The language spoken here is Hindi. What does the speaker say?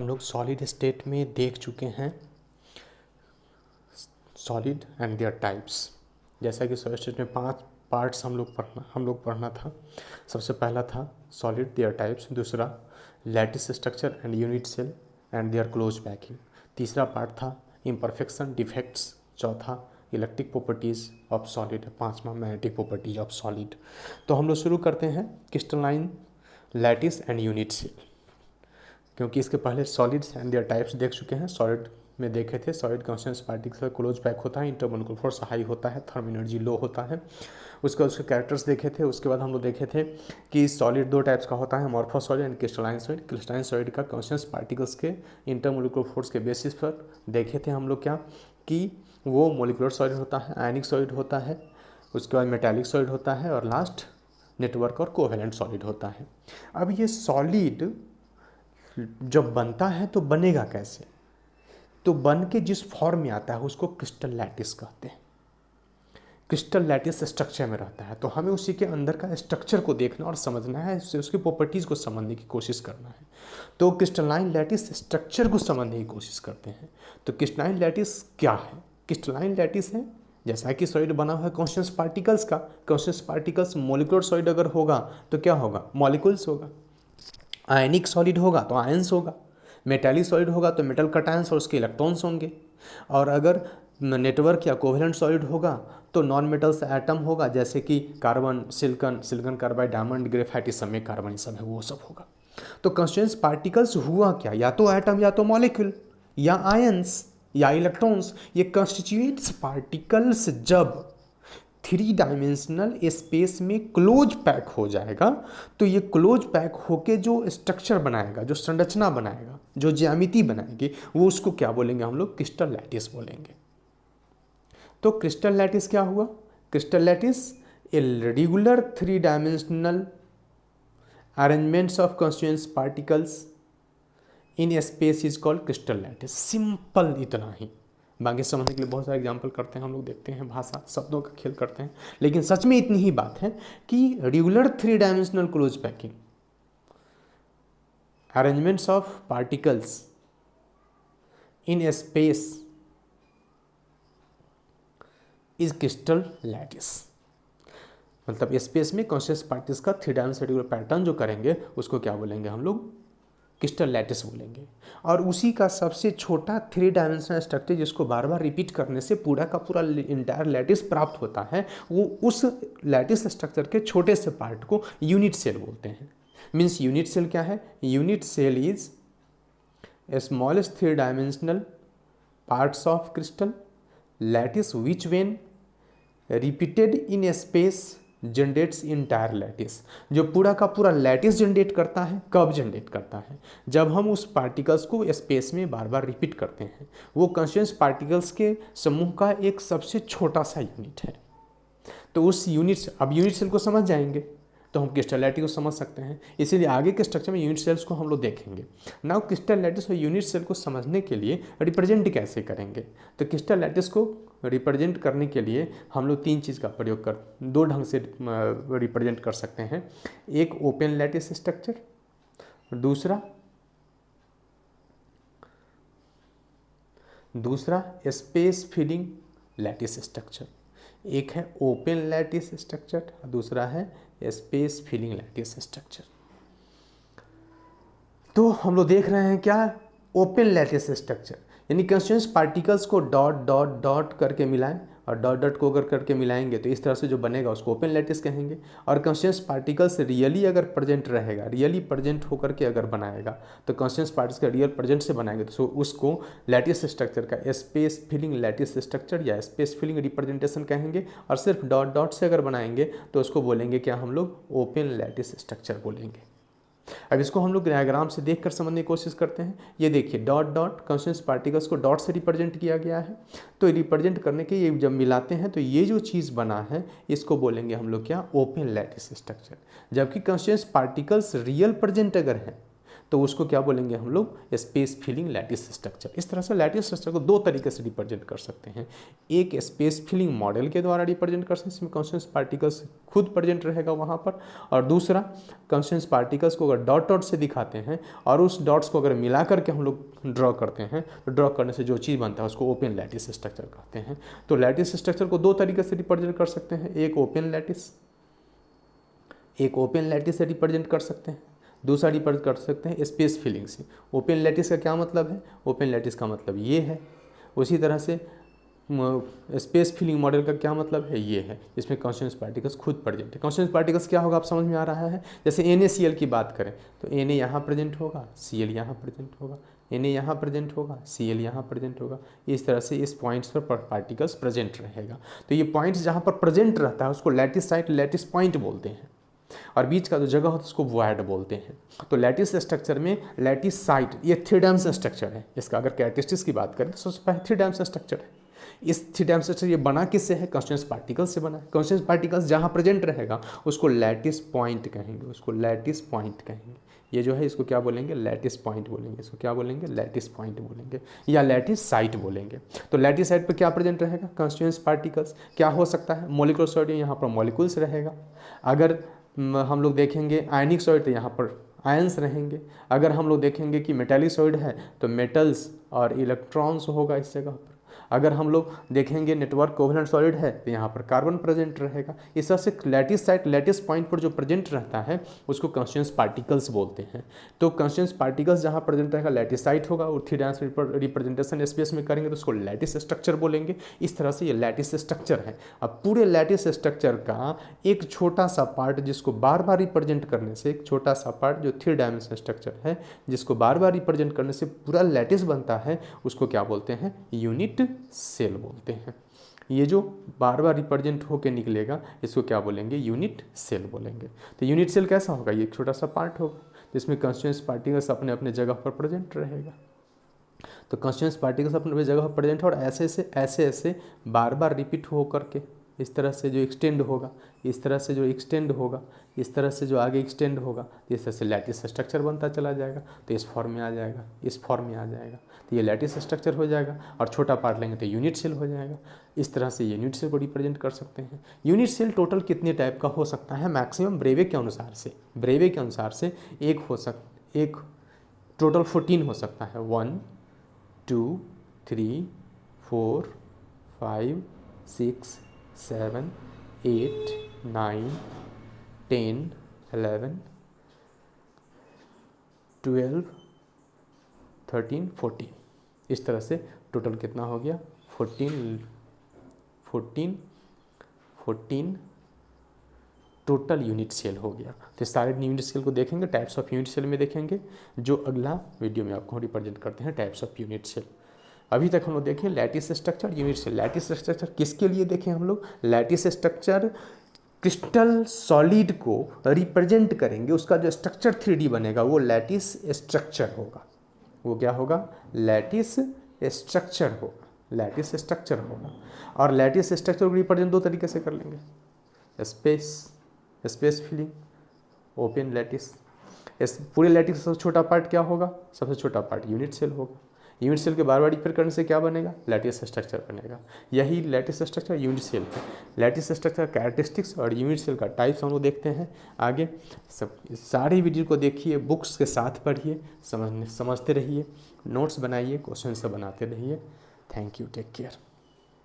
हम लोग सॉलिड स्टेट में देख चुके हैं सॉलिड एंड देयर टाइप्स। जैसा कि सॉलिड स्टेट में 5 पार्ट्स हम लोग पढ़ना था। सबसे पहला था सॉलिड देयर टाइप्स, दूसरा lattice structure and unit cell and their close packing, तीसरा पार्ट था इम्परफेक्शन डिफेक्ट्स, चौथा इलेक्ट्रिक प्रॉपर्टीज़ ऑफ सॉलिड, पांचवा मैग्नेटिक प्रॉपर्टीज ऑफ सॉलिड। तो हम लोग शुरू करते हैं crystalline, lattice and unit cell, क्योंकि इसके पहले सॉलिड्स एंड देयर टाइप्स देख चुके हैं। सॉलिड में देखे थे solid constant particle close pack होता है, इंटरमोलिकुलर फोर्स हाई होता है, थर्म एनर्जी लो होता है। उसके कैरेक्टर्स देखे थे। उसके बाद हम लोग देखे थे कि सॉलिड 2 टाइप्स का होता है, amorphous solid and crystalline solid. Crystalline solid का कॉन्स्टेंट पार्टिकल्स के इंटरमोलिकुलर फोर्स के बेसिस पर देखे थे हम लोग क्या कि वो मोलिकुलर सॉलिड होता है, आयनिक सॉलिड होता है, उसके बाद मेटालिक सॉलिड होता है और लास्ट नेटवर्क और कोवेलेंट सॉलिड होता है। अब ये सॉलिड जब बनता है तो बनेगा कैसे? तो बन के जिस फॉर्म में आता है उसको क्रिस्टल लैटिस कहते हैं। क्रिस्टल लैटिस स्ट्रक्चर में रहता है, तो हमें उसी के अंदर का स्ट्रक्चर को देखना और समझना है, उसकी प्रॉपर्टीज़ को समझने की कोशिश करना है। तो क्रिस्टलाइन लैटिस स्ट्रक्चर को समझने की कोशिश करते हैं। तो क्रिस्टलाइन लैटिस क्या है? क्रिस्टलाइन लैटिस है जैसा कि सॉलिड बना हुआ है कॉन्स्टेंट पार्टिकल्स का। कॉन्स्टेंट पार्टिकल्स मोलिकुलर सॉलिड अगर होगा तो क्या होगा? मॉलिक्यूल्स होगा। आयनिक सॉलिड होगा तो आयंस होगा, मेटालिक सॉलिड होगा तो मेटल कटायंस और उसके इलेक्ट्रॉन्स होंगे, और अगर नेटवर्क या कोवेलेंट सॉलिड होगा तो नॉन मेटल्स एटम होगा, जैसे कि carbon, silicon carbide, diamond, graphite, इस सब में कार्बन सब है, वो सब होगा। तो कॉन्स्टेंट पार्टिकल्स हुआ क्या? या तो एटम, या तो मॉलिक्यूल, या आयंस, या इलेक्ट्रॉन्स। ये कॉन्स्टिट्यूएंट्स पार्टिकल्स जब 3 डायमेंशनल स्पेस में क्लोज पैक हो जाएगा तो ये क्लोज पैक होके जो स्ट्रक्चर बनाएगा, जो संरचना बनाएगा, जो ज्यामिति बनाएगी, वो उसको क्या बोलेंगे हम लोग? क्रिस्टल लैटिस बोलेंगे। तो क्रिस्टल लैटिस क्या हुआ? Crystal lattice a regular 3 dimensional arrangements of constituents particles in space is called crystal lattice. Simple इतना ही। बाकी समझने के लिए बहुत सारे एग्जाम्पल करते हैं हम लोग, देखते हैं भाषा शब्दों का खेल करते हैं, लेकिन सच में इतनी ही बात है कि regular 3 dimensional close packing arrangements of particles in space is crystal lattice. मतलब स्पेस में कॉन्स्टेंट पार्टिकल्स का 3 डायमेंशनल रेगुलर पैटर्न जो करेंगे उसको क्या बोलेंगे हम लोग? क्रिस्टल लैटिस बोलेंगे। और उसी का सबसे छोटा 3 डायमेंशनल स्ट्रक्चर जिसको बार बार रिपीट करने से पूरा का पूरा इंटायर लैटिस प्राप्त होता है, वो उस लैटिस स्ट्रक्चर के छोटे से पार्ट को यूनिट सेल बोलते हैं। मीन्स यूनिट सेल क्या है? Unit cell is smallest 3 dimensional parts of crystal lattice which when repeated in space generates entire lattice. जो पूरा का पूरा लैटिस जनरेट करता है, कब जनरेट करता है? जब हम उस पार्टिकल्स को स्पेस में बार बार रिपीट करते हैं। वो कॉन्स्टिट्यूएंट्स पार्टिकल्स के समूह का एक सबसे छोटा सा यूनिट है। तो उस यूनिट, अब यूनिट सेल को समझ जाएंगे तो हम क्रिस्टल लैटिस को समझ सकते हैं। इसीलिए आगे के स्ट्रक्चर में यूनिट सेल्स को हम लोग देखेंगे। नाउ क्रिस्टल लैटिस और यूनिट सेल को समझने के लिए रिप्रेजेंट कैसे करेंगे? तो क्रिस्टल लैटिस को रिप्रेजेंट करने के लिए हम लोग 3 चीज़ का प्रयोग 2 ढंग से रिप्रेजेंट कर सकते हैं। एक ओपन लैटिस स्ट्रक्चर, दूसरा स्पेस फिलिंग लैटिस स्ट्रक्चर। एक है ओपन लैटिस स्ट्रक्चर, दूसरा है स्पेस फिलिंग लैटिस स्ट्रक्चर। तो हम लोग देख रहे हैं क्या? ओपन लैटिस स्ट्रक्चर, यानी constituents particles co dot dot dot करके मिलाएं, और डॉट डॉट को अगर करके मिलाएंगे तो इस तरह से जो बनेगा उसको ओपन लैटिस कहेंगे। और कॉन्स्टिट्यूएंट्स पार्टिकल्स रियली अगर प्रेजेंट रहेगा, रियली प्रेजेंट होकर के अगर बनाएगा, तो कॉन्स्टिट्यूएंट्स पार्टिकल्स का रियल प्रेजेंट से बनाएंगे तो उसको लैटिस स्ट्रक्चर का स्पेस फिलिंग लैटिस स्ट्रक्चर या स्पेस फिलिंग रिप्रेजेंटेशन कहेंगे। और सिर्फ डॉट डॉट से अगर बनाएंगे तो उसको बोलेंगे क्या हम लोग? ओपन लैटिस स्ट्रक्चर बोलेंगे। अब इसको हम लोग डायग्राम से देखकर समझने की कोशिश करते हैं। ये देखिए dot dot constituents particles co dot से रिप्रेजेंट किया गया है। तो रिप्रेजेंट करने के ये जब मिलाते हैं तो ये जो चीज़ बना है इसको बोलेंगे हम लोग क्या? Open lattice structure. जबकि कॉन्स्टिट्यूएंट्स पार्टिकल्स रियल प्रेजेंट अगर है तो उसको क्या बोलेंगे हम लोग, स्पेस फिलिंग लैटिस स्ट्रक्चर। इस तरह से लैटिस स्ट्रक्चर को दो तरीके से रिप्रेजेंट कर सकते हैं, एक स्पेस फिलिंग मॉडल के द्वारा रिप्रेजेंट कर सकते हैं, इसमें कॉन्स्टिट्यूएंट पार्टिकल्स खुद प्रेजेंट रहेगा वहाँ पर, और दूसरा कॉन्स्टिट्यूएंट पार्टिकल्स को अगर डॉट डॉट से दिखाते हैं और उस डॉट्स को अगर मिला करके हम लोग ड्रॉ करते हैं तो ड्रॉ करने से जो चीज़ बनता है उसको ओपन लैटिस स्ट्रक्चर कहते हैं। तो लैटिस स्ट्रक्चर को दो तरीके से रिप्रेजेंट कर सकते हैं, एक ओपन लैटिस से रिप्रेजेंट कर सकते हैं, दूसरा रिप्रेजेंट कर सकते हैं स्पेस फिलिंग से। ओपन लैटिस का क्या मतलब है, ओपन लैटिस का मतलब ये है। उसी तरह से स्पेस फिलिंग मॉडल का क्या मतलब है, ये है, इसमें कॉन्स्टिट्यूएंट पार्टिकल्स खुद प्रेजेंट है। कॉन्स्टिट्यूएंट पार्टिकल्स क्या होगा आप समझ में आ रहा है, जैसे NaCl की बात करें तो Na यहाँ प्रेजेंट होगा, Cl यहाँ प्रेजेंट होगा, Na यहाँ प्रेजेंट होगा, Cl यहाँ प्रेजेंट होगा। इस तरह से इस पॉइंट्स पर पार्टिकल्स प्रेजेंट रहेगा। तो ये पॉइंट्स जहाँ पर प्रेजेंट रहता है उसको लैटिस साइट, लैटिस पॉइंट बोलते हैं, और बीच का जो जगह होता है उसको वॉइड बोलते हैं। तो लैटिस स्ट्रक्चर में लैटिस साइट ये 3 डायमेंशनल स्ट्रक्चर है। इसका अगर कैरेक्टरिस्टिक्स की बात करें तो सबसे पहले 3 डायमेंशनल स्ट्रक्चर है। इस 3 डायमेंशनल स्ट्रक्चर ये बना किससे है, कॉन्स्टिट्यूएंट पार्टिकल्स से बना है। कॉन्स्टिट्यूएंट पार्टिकल्स जहाँ प्रेजेंट रहेगा उसको लैटिस पॉइंट कहेंगे, उसको लैटिस पॉइंट कहेंगे। ये जो है इसको क्या बोलेंगे, लैटिस पॉइंट बोलेंगे, इसको क्या बोलेंगे, लैटिस पॉइंट बोलेंगे या लैटिस साइट बोलेंगे। तो लैटिस साइट पर क्या प्रेजेंट रहेगा, कॉन्स्टिट्यूएंट पार्टिकल्स। क्या हो सकता है, मॉलिक्यूलर सॉलिड, यहाँ पर मॉलिक्यूल्स रहेगा। अगर हम लोग देखेंगे आयनिक सॉलिड तो यहाँ पर आयंस रहेंगे। अगर हम लोग देखेंगे कि मेटालिक सॉलिड है तो मेटल्स और इलेक्ट्रॉन्स होगा इस जगह पर। अगर हम लोग देखेंगे नेटवर्क कोवेलेंट सॉलिड है तो यहाँ पर कार्बन प्रेजेंट रहेगा। इस तरह से लैटिस साइट, लैटिस पॉइंट पर जो प्रेजेंट रहता है उसको कॉन्स्टिट्यूएंट पार्टिकल्स बोलते हैं। तो कॉन्स्टिट्यूएंट पार्टिकल्स जहाँ प्रेजेंट रहेगा लैटिस साइट होगा, और 3 डायमेंशनल रिप्रेजेंटेशन स्पेस में करेंगे तो उसको लैटिस स्ट्रक्चर बोलेंगे। इस तरह से ये लैटिस स्ट्रक्चर है। अब पूरे लैटिस स्ट्रक्चर का एक छोटा सा पार्ट जिसको बार बार रिप्रेजेंट करने से, एक छोटा सा पार्ट जो 3 डायमेंशनल स्ट्रक्चर है जिसको बार बार रिप्रेजेंट करने से पूरा लैटिस बनता है, उसको क्या बोलते हैं, यूनिट सेल बोलते हैं। ये जो बार बार रिप्रेजेंट होके निकलेगा इसको क्या बोलेंगे, यूनिट सेल बोलेंगे। तो यूनिट सेल कैसा होगा, ये एक छोटा सा पार्ट होगा जिसमें कॉन्स्टिट्यूएंट पार्टिकल्स अपने अपने जगह पर प्रेजेंट रहेगा। तो कॉन्स्टिट्यूएंट पार्टिकल्स अपने अपने जगह पर प्रेजेंट और ऐसे बार बार रिपीट हो करके इस तरह से जो एक्सटेंड होगा, इस तरह से जो एक्सटेंड होगा, इस तरह से जो आगे एक्सटेंड होगा, तो इस तरह से लैटिस स्ट्रक्चर बनता चला जाएगा। तो इस फॉर्म में आ जाएगा, इस फॉर्म में आ जाएगा, तो ये लैटिस स्ट्रक्चर हो जाएगा। और छोटा पार्ट लेंगे तो यूनिट सेल हो जाएगा। इस तरह से यूनिट सेल को रिप्रेजेंट कर सकते हैं। यूनिट सेल टोटल कितने टाइप का हो सकता है, मैक्सिमम ब्रेवे के अनुसार से एक टोटल 14 हो सकता है। 1 2 3 4 5 6 7 8 9 10 11 12 13 14। इस तरह से टोटल कितना हो गया, 14 टोटल यूनिट सेल हो गया। तो सारे यूनिट सेल को देखेंगे, टाइप्स ऑफ यूनिट सेल में देखेंगे, जो अगला वीडियो में आपको रिप्रेजेंट करते हैं टाइप्स ऑफ यूनिट सेल। अभी तक हम लोग देखें lattice structure, unit cell. Lattice structure किसके लिए देखें हम लोग, लैटिस स्ट्रक्चर क्रिस्टल सॉलिड को रिप्रेजेंट करेंगे, उसका जो स्ट्रक्चर 3D बनेगा वो लैटिस स्ट्रक्चर होगा। वो क्या होगा, लैटिस स्ट्रक्चर होगा, लैटिस स्ट्रक्चर होगा। और लैटिस स्ट्रक्चर को रिप्रेजेंट 2 तरीके से कर लेंगे, स्पेस फिलिंग, ओपन लैटिस। इस पूरे लैटिस का सबसे छोटा पार्ट क्या होगा, सबसे छोटा पार्ट यूनिट सेल होगा। यूनिट सेल के बार बार रिपेयर करने से क्या बनेगा, लैटिस स्ट्रक्चर बनेगा। यही लैटिस स्ट्रक्चर यूनिट सेल है। लैटिस स्ट्रक्चर कैरेक्टरिस्टिक्स और यूनिट सेल का टाइप्स हम लोग देखते हैं आगे। सब सारी वीडियो को देखिए, बुक्स के साथ पढ़िए, समझते रहिए, नोट्स बनाइए, क्वेश्चन सब बनाते रहिए। Thank you, take care.